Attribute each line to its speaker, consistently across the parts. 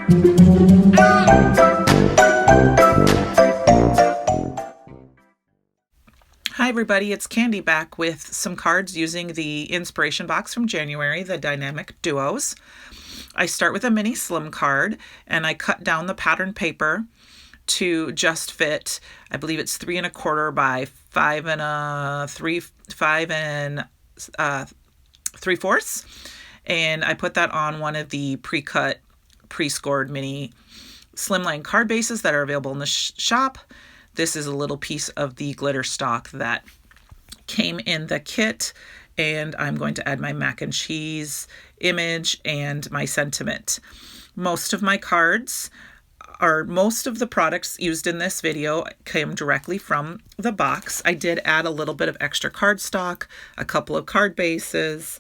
Speaker 1: Hi everybody, it's Candy back with some cards using the inspiration box from January, the Dynamic Duos. I start with a mini slim card and I cut down the pattern paper to just fit, I believe it's 3 1/4 by 5 3/4. And I put that on one of the pre-cut, pre-scored mini slimline card bases that are available in the shop. This is a little piece of the glitter stock that came in the kit, and I'm going to add my mac and cheese image and my sentiment. Most of the products used in this video came directly from the box. I did add a little bit of extra cardstock, a couple of card bases,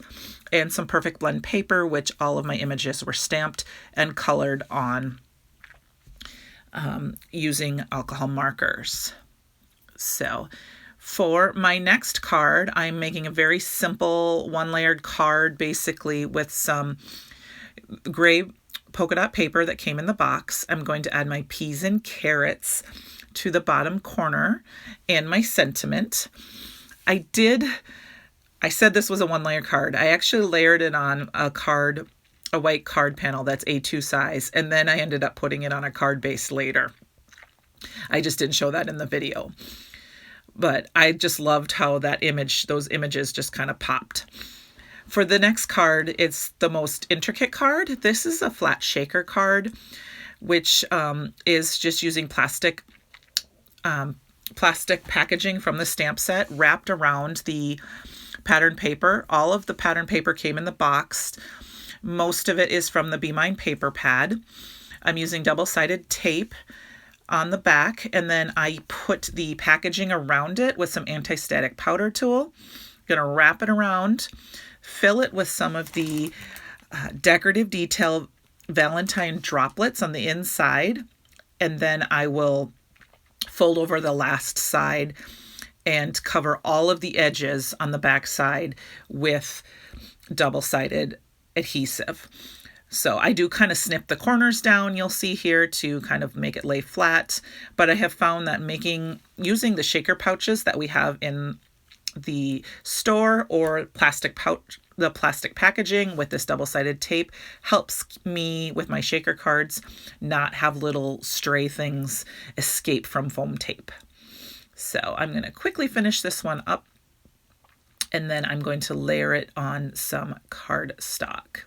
Speaker 1: and some Perfect Blend paper, which all of my images were stamped and colored on using alcohol markers. So for my next card, I'm making a very simple one-layered card, basically with some gray polka dot paper that came in the box. I'm going to add my peas and carrots to the bottom corner and my sentiment. I said this was a one-layer card. I actually layered it on a white card panel that's A2 size, and then I ended up putting it on a card base later. I just didn't show that in the video. But I just loved how those images just kind of popped. For the next card, it's the most intricate card. This is a flat shaker card, which is just using plastic packaging from the stamp set wrapped around the pattern paper. All of the pattern paper came in the box. Most of it is from the Be Mine paper pad. I'm using double-sided tape on the back, and then I put the packaging around it with some anti-static powder tool. I'm going to wrap it around, fill it with some of the decorative detail Valentine droplets on the inside, and then I will fold over the last side and cover all of the edges on the back side with double-sided adhesive. So I do kind of snip the corners down, you'll see here, to kind of make it lay flat. But I have found that using the shaker pouches that we have in the store, or the plastic packaging with this double-sided tape, helps me with my shaker cards not have little stray things escape from foam tape. So I'm going to quickly finish this one up, and then I'm going to layer it on some cardstock.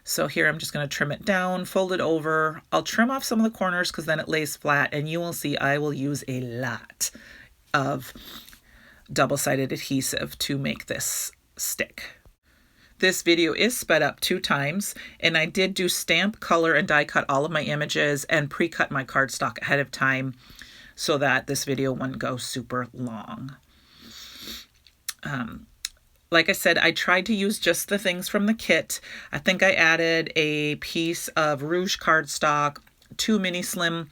Speaker 1: So here I'm just going to trim it down, fold it over. I'll trim off some of the corners because then it lays flat, and you will see I will use a lot of double-sided adhesive to make this stick. This video is sped up 2 times, and I did do stamp, color, and die cut all of my images and pre-cut my cardstock ahead of time so that this video wouldn't go super long. Like I said, I tried to use just the things from the kit. I think I added a piece of Rouge cardstock, 2 mini slim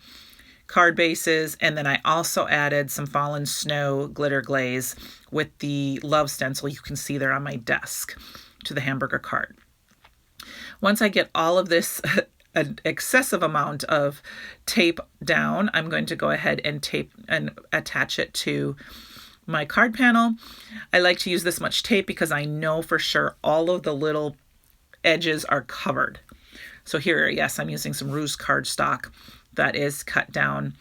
Speaker 1: card bases, and then I also added some Fallen Snow glitter glaze with the love stencil you can see there on my desk to the hamburger card. Once I get all of this an excessive amount of tape down, I'm going to go ahead and tape and attach it to my card panel. I like to use this much tape because I know for sure all of the little edges are covered. So here, yes, I'm using some Rouge cardstock that is cut down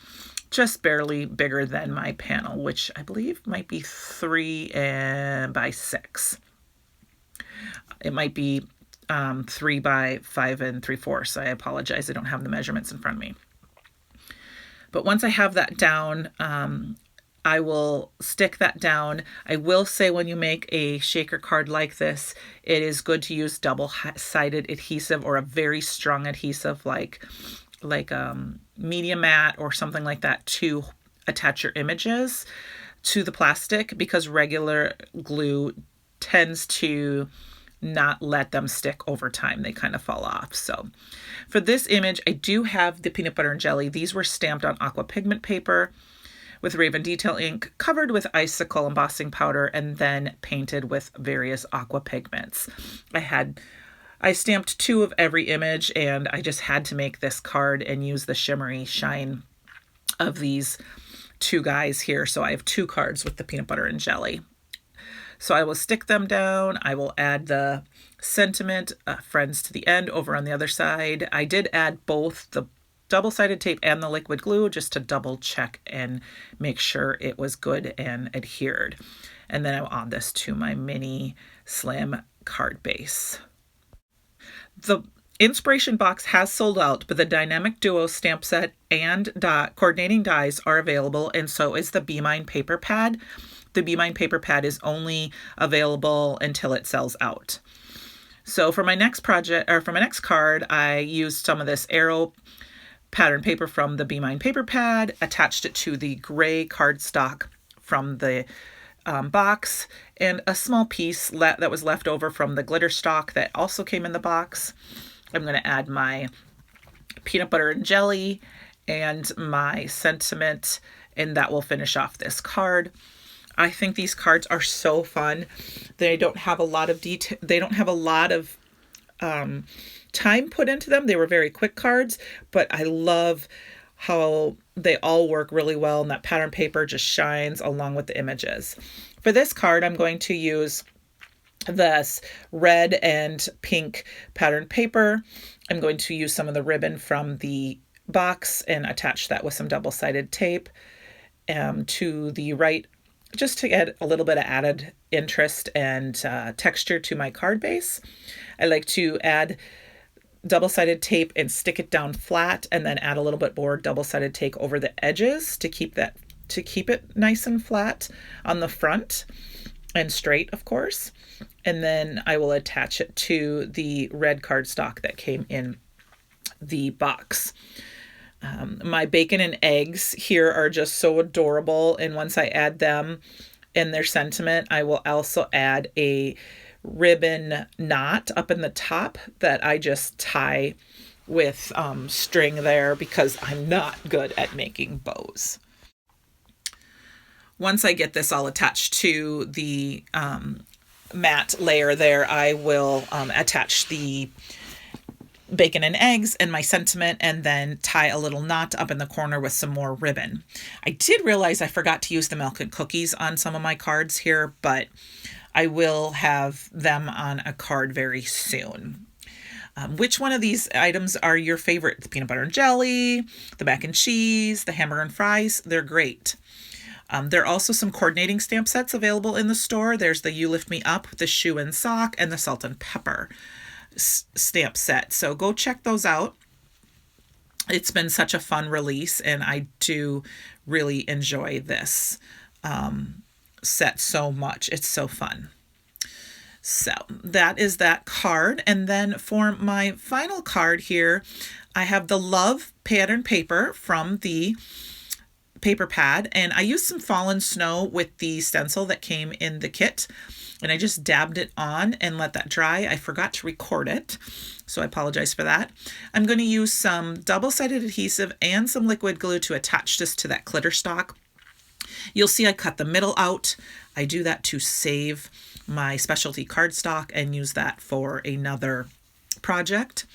Speaker 1: just barely bigger than my panel, which I believe might be 3 by 6. It might be 3 by 5 3/4. I apologize, I don't have the measurements in front of me. But once I have that down, I will stick that down. I will say, when you make a shaker card like this, it is good to use double-sided adhesive or a very strong adhesive like Media Matte or something like that to attach your images to the plastic, because regular glue tends to not let them stick over time. They kind of fall off. So for this image, I do have the peanut butter and jelly. These were stamped on aqua pigment paper with Raven Detail ink, covered with icicle embossing powder, and then painted with various aqua pigments. I had I stamped 2 of every image, and I just had to make this card and use the shimmery shine of these 2 guys here. So I have 2 cards with the peanut butter and jelly. So I will stick them down. I will add the sentiment, friends to the end over on the other side. I did add both the double-sided tape and the liquid glue just to double check and make sure it was good and adhered. And then I'll add this to my mini slam card base. The inspiration box has sold out, but the Dynamic Duo stamp set and coordinating dies are available, and so is the Be Mine paper pad. The Be Mine paper pad is only available until it sells out. So for my next project, or for my next card, I used some of this Arrow pattern paper from the Be Mine paper pad, attached it to the gray cardstock from the box, and a small piece that was left over from the glitter stock that also came in the box. I'm going to add my peanut butter and jelly and my sentiment, and that will finish off this card. I think these cards are so fun. They don't have a lot of detail. They don't have a lot of time put into them. They were very quick cards, but I love how they all work really well, and that pattern paper just shines along with the images. For this card, I'm going to use this red and pink pattern paper. I'm going to use some of the ribbon from the box and attach that with some double-sided tape to the right, just to add a little bit of added interest and texture to my card base. I like to add double-sided tape and stick it down flat, and then add a little bit more double-sided tape over the edges to keep it nice and flat on the front and straight, of course. And then I will attach it to the red cardstock that came in the box. My bacon and eggs here are just so adorable, and once I add them and their sentiment, I will also add a ribbon knot up in the top that I just tie with string there, because I'm not good at making bows. Once I get this all attached to the matte layer there, I will attach the bacon and eggs and my sentiment, and then tie a little knot up in the corner with some more ribbon. I did realize I forgot to use the milk and cookies on some of my cards here, but I will have them on a card very soon. Which one of these items are your favorite? The peanut butter and jelly, the mac and cheese, the hamburger and fries? They're great. There are also some coordinating stamp sets available in the store. There's the You Lift Me Up, the shoe and sock, and the salt and pepper stamp set. So go check those out. It's been such a fun release, and I do really enjoy this set so much. It's so fun. So that is that card. And then for my final card here, I have the Love pattern paper from the paper pad, and I used some Fallen Snow with the stencil that came in the kit, and I just dabbed it on and let that dry. I forgot to record it, so I apologize for that. I'm going to use some double-sided adhesive and some liquid glue to attach this to that glitter stock. You'll see I cut the middle out. I do that to save my specialty cardstock and use that for another project.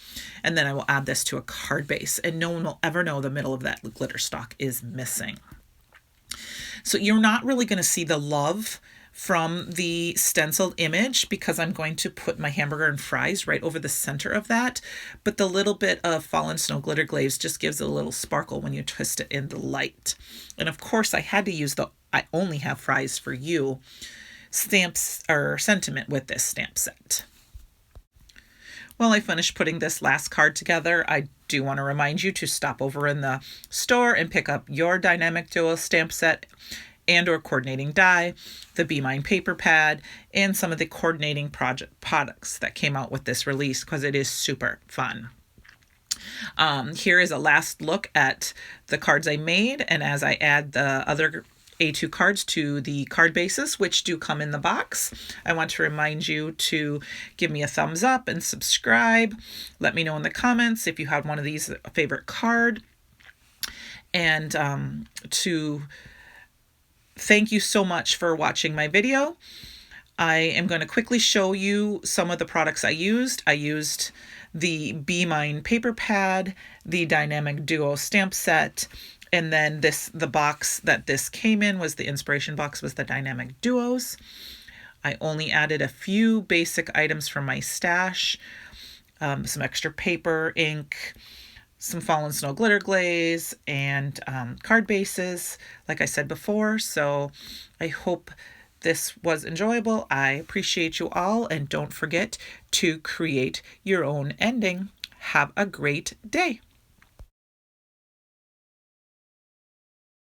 Speaker 1: And then I will add this to a card base, and no one will ever know the middle of that glitter stock is missing. So you're not really going to see the love from the stenciled image, because I'm going to put my hamburger and fries right over the center of that. But the little bit of Fallen Snow glitter glaze just gives it a little sparkle when you twist it in the light. And of course I had to use the I Only Have Fries for You stamps or sentiment with this stamp set. While I finish putting this last card together, I do want to remind you to stop over in the store and pick up your Dynamic Duo stamp set and or coordinating die, the Be Mine paper pad, and some of the coordinating products that came out with this release, because it is super fun. Here is a last look at the cards I made, and as I add the other A2 cards to the card bases, which do come in the box, I want to remind you to give me a thumbs up and subscribe. Let me know in the comments if you had one of these a favorite card, and to thank you so much for watching my video. I am going to quickly show you some of the products I used. I used the Be Mine paper pad, the Dynamic Duo stamp set, and then the box that this came in was the inspiration box, was the Dynamic Duos. I only added a few basic items from my stash, some extra paper, ink, some Fallen Snow glitter glaze, and card bases, like I said before. So I hope this was enjoyable. I appreciate you all, and don't forget to create your own ending. Have a great day.